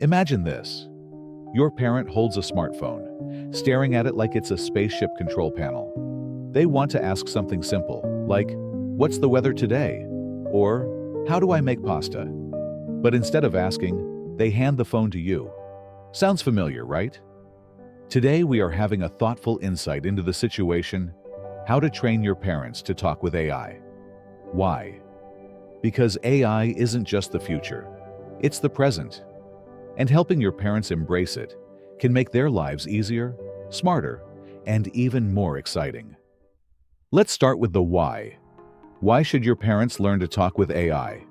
Imagine this. Your parent holds a smartphone, staring at it like it's a spaceship control panel. They want to ask something simple, like, "What's the weather today?" Or, "How do I make pasta?" But instead of asking, they hand the phone to you. Sounds familiar, right? Today we are having a thoughtful insight into the situation, how to train your parents to talk with AI. Why? Because AI isn't just the future, it's the present. And helping your parents embrace it can make their lives easier, smarter, and even more exciting. Let's start with the why. Why should your parents learn to talk with AI?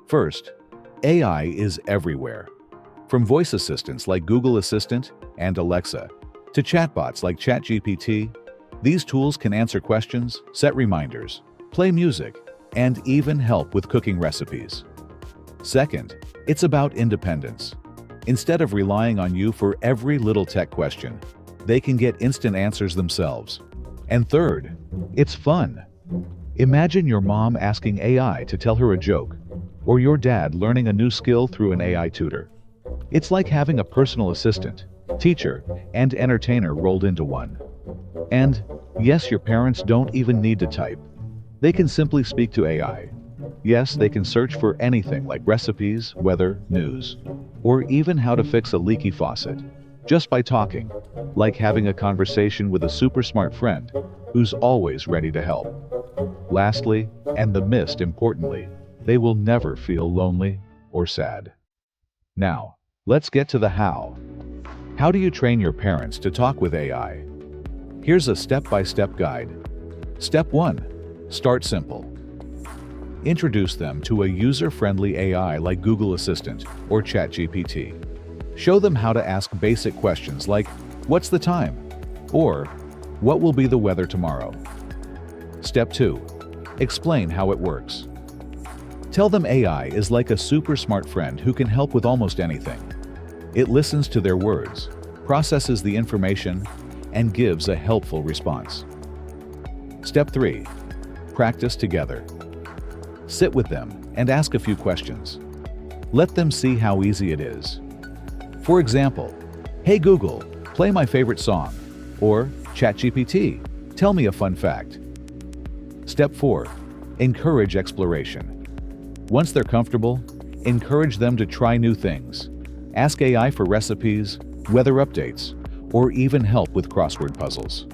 First, AI is everywhere. From voice assistants like Google Assistant and Alexa to chatbots like ChatGPT, these tools can answer questions, set reminders, play music, and even help with cooking recipes. Second, it's about independence. Instead of relying on you for every little tech question, they can get instant answers themselves. And third, it's fun. Imagine your mom asking AI to tell her a joke, or your dad learning a new skill through an AI tutor. It's like having a personal assistant, teacher, and entertainer rolled into one. And yes, your parents don't even need to type. They can simply speak to AI. Yes, they can search for anything like recipes, weather, news, or even how to fix a leaky faucet, just by talking, like having a conversation with a super smart friend who's always ready to help. Lastly, and the most importantly, they will never feel lonely or sad. Now, let's get to the how. How do you train your parents to talk with AI? Here's a step-by-step guide. Step 1. Start simple. Introduce them to a user-friendly AI like Google Assistant or ChatGPT. Show them how to ask basic questions like, "What's the time?" or "What will be the weather tomorrow?" Step 2. Explain how it works. Tell them AI is like a super smart friend who can help with almost anything. It listens to their words, processes the information, and gives a helpful response. Step 3. Practice together. Sit with them and ask a few questions. Let them see how easy it is. For example, "Hey Google, play my favorite song," or "ChatGPT, tell me a fun fact." Step 4. Encourage exploration. Once they're comfortable, encourage them to try new things. Ask AI for recipes, weather updates, or even help with crossword puzzles.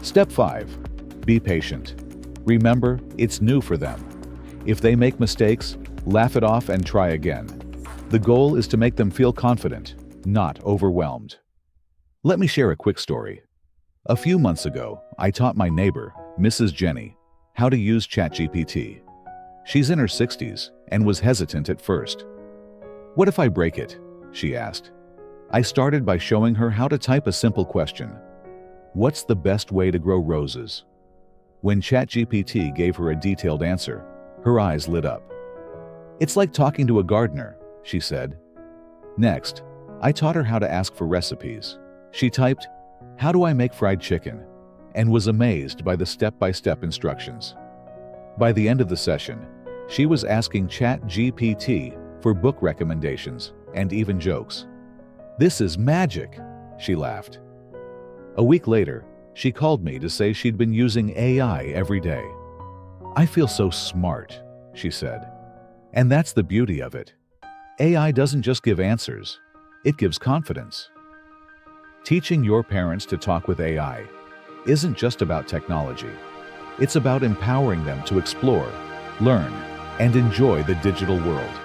Step 5. Be patient. Remember, it's new for them. If they make mistakes, laugh it off and try again. The goal is to make them feel confident, not overwhelmed. Let me share a quick story. A few months ago, I taught my neighbor, Mrs. Jenny, how to use ChatGPT. She's in her 60s and was hesitant at first. "What if I break it?" she asked. I started by showing her how to type a simple question. "What's the best way to grow roses?" When ChatGPT gave her a detailed answer, her eyes lit up. "It's like talking to a gardener," she said. Next, I taught her how to ask for recipes. She typed, "How do I make fried chicken?" and was amazed by the step-by-step instructions. By the end of the session, she was asking ChatGPT for book recommendations and even jokes. "This is magic," she laughed. A week later, she called me to say she'd been using AI every day. "I feel so smart," she said. And that's the beauty of it. AI doesn't just give answers, it gives confidence. Teaching your parents to talk with AI isn't just about technology. It's about empowering them to explore, learn, and enjoy the digital world.